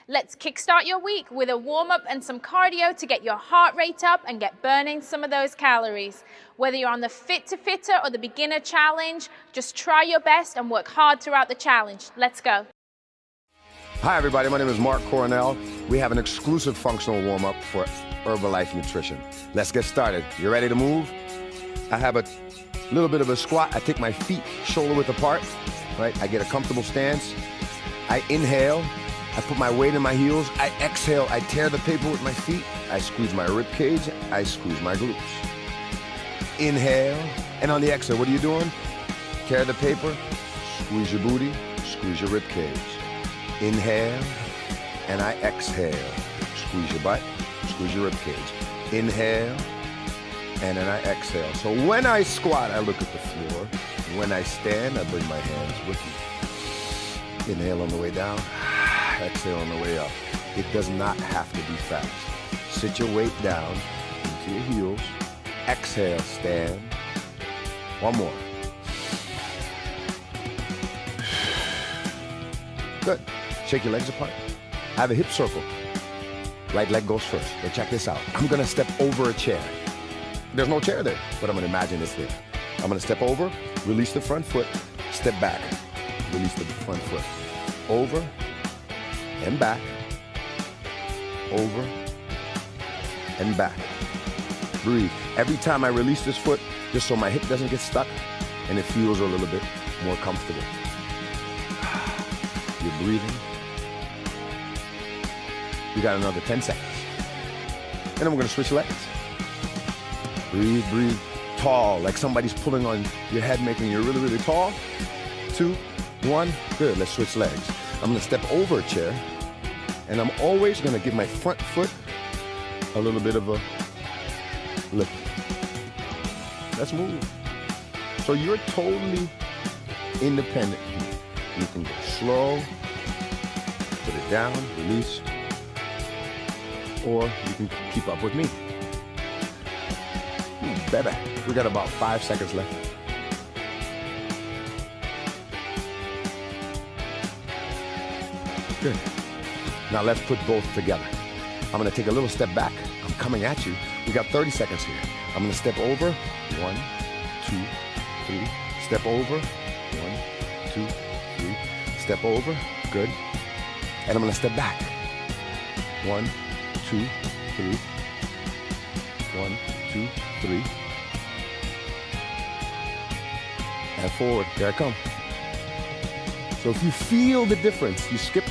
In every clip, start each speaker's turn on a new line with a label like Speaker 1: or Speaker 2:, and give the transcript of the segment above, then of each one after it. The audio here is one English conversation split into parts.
Speaker 1: Let's kickstart your week with a warm-up and some cardio to get your heart rate up and get burning some of those calories. Whether you're on the fit to fitter or the beginner challenge, just try your best and work hard throughout the challenge. Let's go.
Speaker 2: Hi everybody, my name is Mark Coronel. We have an exclusive functional warm-up for Herbalife Nutrition. Let's get started. You ready to move? I have a little bit of a squat. I take my feet shoulder width apart, right? I get a comfortable stance. I inhale. I put my weight in my heels. I exhale. I tear the paper with my feet. I squeeze my rib cage. I squeeze my glutes. Inhale. And on the exhale, what are you doing? Tear the paper. Squeeze your booty. Squeeze your rib cage. Inhale. And I exhale. Squeeze your butt. Squeeze your rib cage. Inhale. And then I exhale. So when I squat, I look at the floor. When I stand, I bring my hands with me. Inhale on the way down. Exhale on the way up. It does not have to be fast. Sit your weight down into your heels. Exhale, stand. One more. Good. Shake your legs apart. I have a hip circle. Right leg goes first. But check this out. I'm gonna step over a chair. There's no chair there, but I'm gonna imagine it's there. I'm gonna step over, release the front foot, step back, release the front foot. Over and back, over and back. Breathe. Every time I release this foot, just so my hip doesn't get stuck and it feels a little bit more comfortable. You're breathing. You got another 10 seconds. And then we're gonna switch legs. Breathe, breathe. Tall, like somebody's pulling on your head, making you really, really tall. 2, 1, good, let's switch legs. I'm gonna step over a chair, and I'm always gonna give my front foot a little bit of a lift. Let's move. So you're totally independent. You can go slow, put it down, release, or you can keep up with me. Baby, we got about 5 seconds left. Good. Now let's put both together. I'm gonna take a little step back. I'm coming at you. We got 30 seconds here. I'm gonna step over. 1, 2, 3. Step over. 1, 2, 3. Step over. Good. And I'm gonna step back. 1, 2, 3. 1, 2, 3. And forward. There I come. So if you feel the difference, you skip.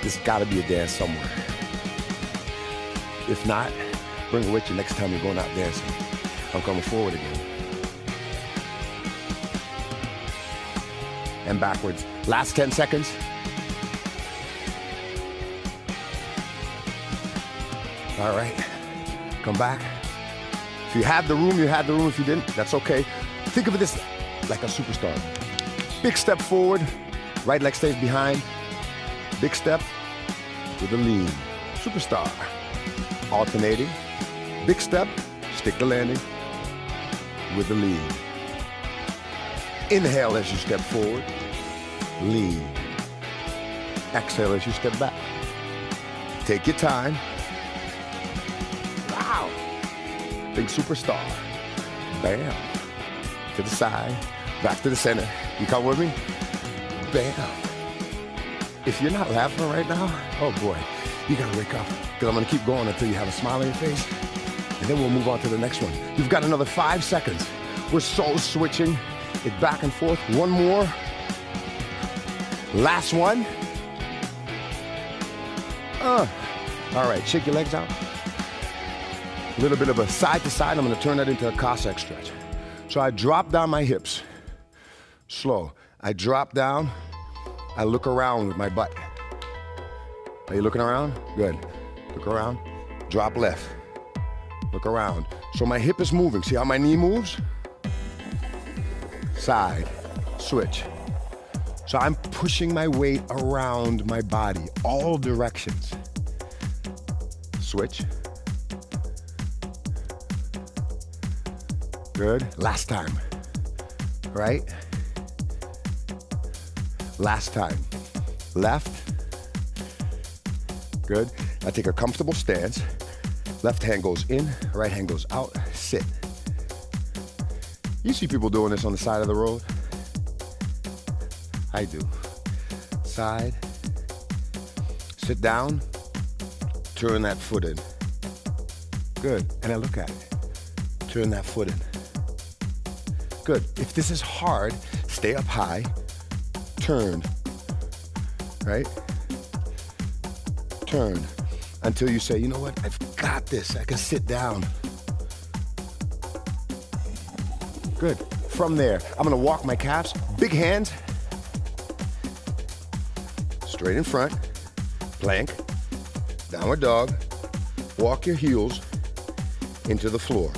Speaker 2: There's got to be a dance somewhere. If not, bring it with you next time you're going out dancing. I'm coming forward again. And backwards. Last 10 seconds. All right. Come back. If you had the room, you had the room. If you didn't, that's okay. Think of this like a superstar. Big step forward. Right leg stays behind. Big step with a lean. Superstar. Alternating. Big step, stick the landing with the lean. Inhale as you step forward. Lean. Exhale as you step back. Take your time. Wow. Big superstar. Bam. To the side. Back to the center. You come with me? Bam. If you're not laughing right now, oh boy, you gotta wake up. Because I'm gonna keep going until you have a smile on your face. And then we'll move on to the next one. You've got another 5 seconds. We're so switching it back and forth. One more. Last one. All right, shake your legs out. A little bit of a side to side. I'm gonna turn that into a Cossack stretch. So I drop down my hips. Slow. I drop down. I look around with my butt. Are you looking around? Good. Look around. Drop left. Look around. So my hip is moving. See how my knee moves? Side. Switch. So I'm pushing my weight around my body, all directions. Switch. Good. Last time. Right? Last time. Left. Good. Now take a comfortable stance. Left hand goes in, right hand goes out. Sit. You see people doing this on the side of the road? I do. Side. Sit down. Turn that foot in. Good. And I look at it. Turn that foot in. Good. If this is hard, stay up high. Turn. Right? Turn. Until you say, you know what? I've got this. I can sit down. Good. From there, I'm gonna walk my calves. Big hands. Straight in front. Plank. Downward dog. Walk your heels into the floor.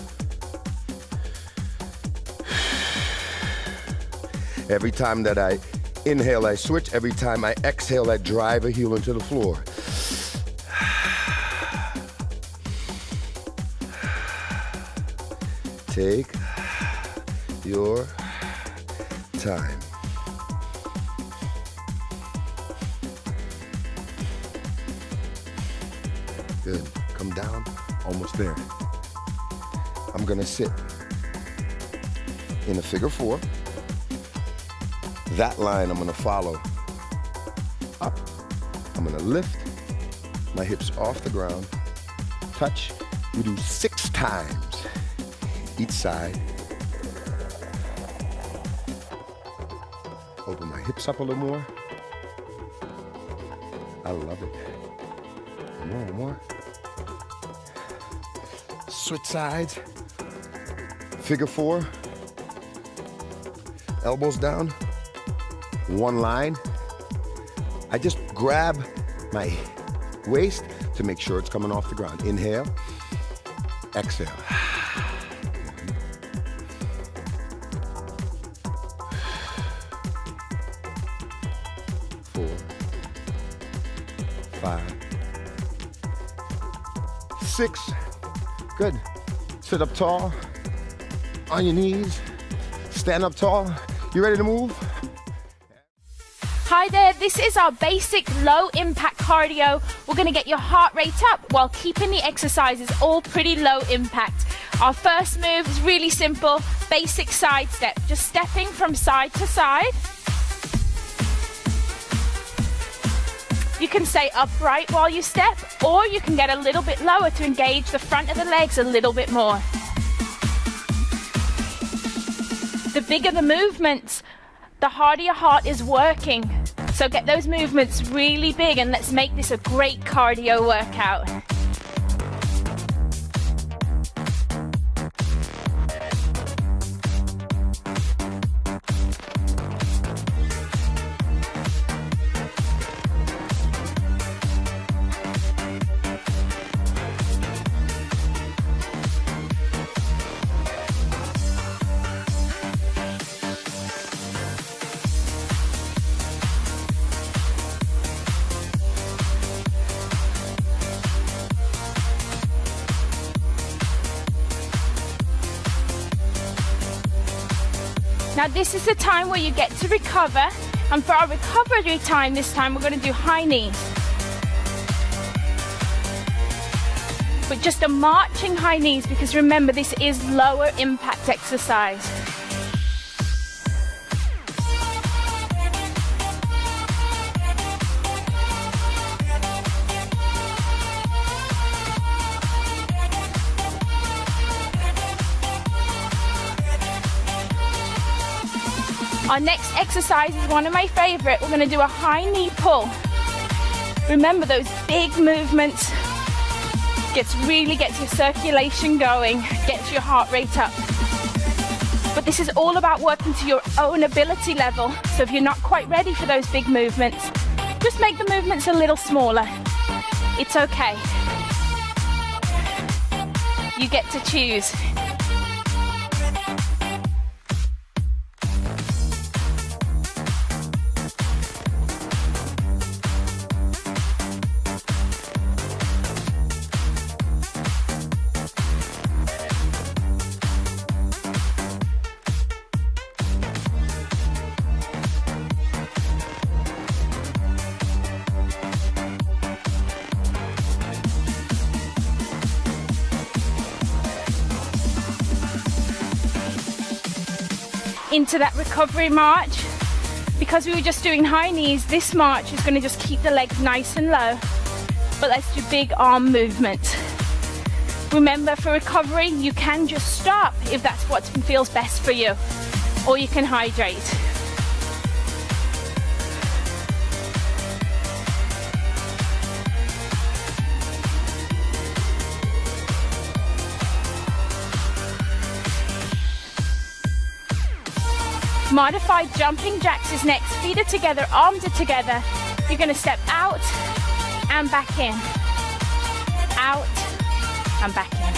Speaker 2: Every time that I inhale, I switch. Every time I exhale, I drive a heel into the floor. Take your time. Good. Come down. Almost there. I'm gonna sit in a figure four. That line I'm gonna follow up. I'm gonna lift my hips off the ground. Touch. We do 6 times each side. Open my hips up a little more. I love it. One more. Switch sides. Figure four. Elbows down. One line. I just grab my waist to make sure it's coming off the ground. Inhale. Exhale. 4, 5, 6. Good. Sit up tall. On your knees. Stand up tall. You ready to move?
Speaker 1: Hi there, this is our basic low impact cardio. We're gonna get your heart rate up while keeping the exercises all pretty low impact. Our first move is really simple, basic side step, just stepping from side to side. You can stay upright while you step, or you can get a little bit lower to engage the front of the legs a little bit more. The bigger the movements, the harder your heart is working. So get those movements really big and let's make this a great cardio workout. Now this is the time where you get to recover, and for our recovery time this time we're going to do high knees. But just a marching high knees, because remember this is lower impact exercise. Our next exercise is one of my favorite. We're going to do a high knee pull. Remember those big movements. Really gets your circulation going, gets your heart rate up. But this is all about working to your own ability level. So if you're not quite ready for those big movements, just make the movements a little smaller. It's okay. You get to choose.
Speaker 3: into that recovery march. Because we were just doing high knees, this march is going to just keep the legs nice and low, but let's do big arm movements. Remember, for recovery, you can just stop if that's what feels best for you, or you can hydrate. Modified jumping jacks is next. Feet are together, arms are together. You're going to step out and back in. Out and back in.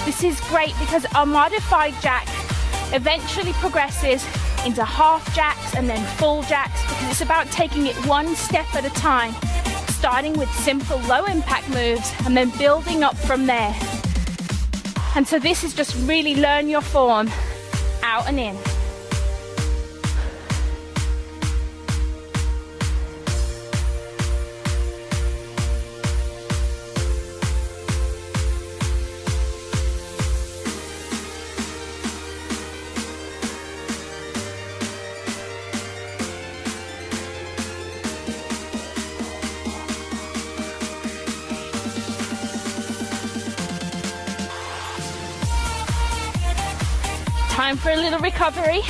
Speaker 3: This is great because our modified jack eventually progresses into half jacks and then full jacks, because it's about taking it one step at a time, starting with simple low impact moves and then building up from there. And so this is just really learn your form, out and in. Time for a little recovery.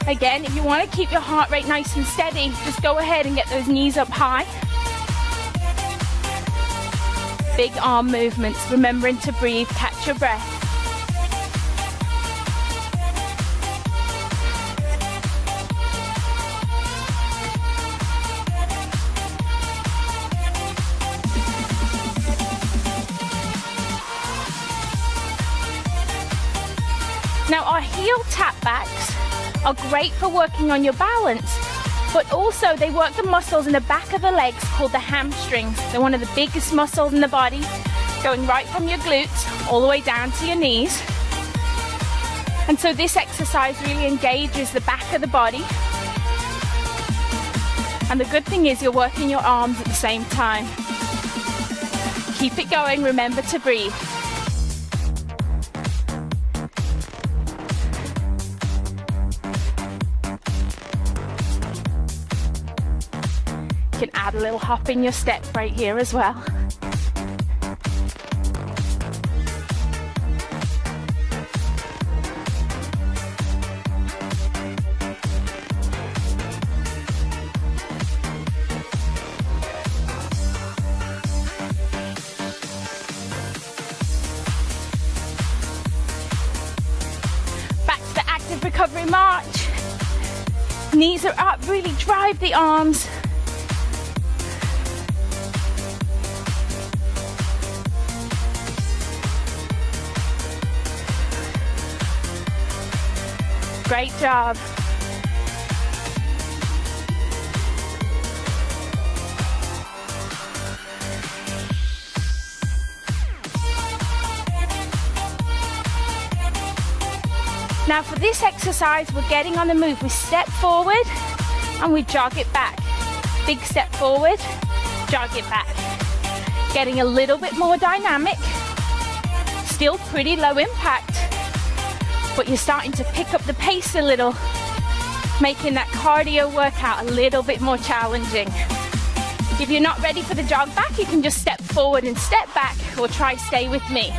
Speaker 3: Again, if you want to keep your heart rate nice and steady, just go ahead and get those knees up high. Big arm movements, remembering to breathe, catch your breath. Now, our heel tap backs are great for working on your balance, but also they work the muscles in the back of the legs called the hamstrings. They're one of the biggest muscles in the body, going right from your glutes all the way down to your knees. And so this exercise really engages the back of the body. And the good thing is you're working your arms at the same time. Keep it going, remember to breathe. You can add a little hop in your step right here as well. Back to the active recovery march. Knees are up, really drive the arms. Great job. Now for this exercise, we're getting on the move. We step forward and we jog it back. Big step forward, jog it back. Getting a little bit more dynamic. Still pretty low impact, but you're starting to pick up the pace a little, making that cardio workout a little bit more challenging. If you're not ready for the jog back, you can just step forward and step back, or try stay with me.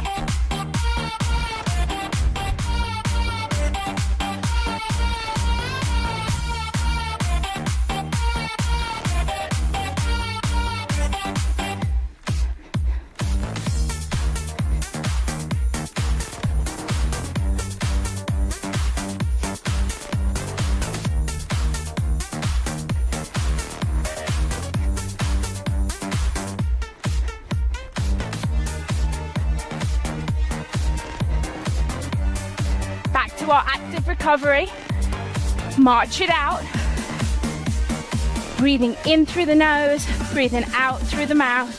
Speaker 3: Our active recovery, march it out, breathing in through the nose, breathing out through the mouth,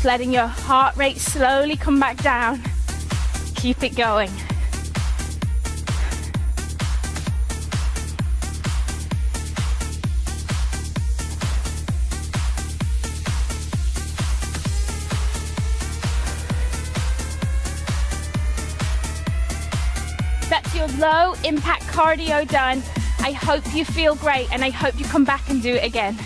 Speaker 3: letting your heart rate slowly come back down. Keep it going. your low impact cardio done. I hope you feel great and I hope you come back and do it again.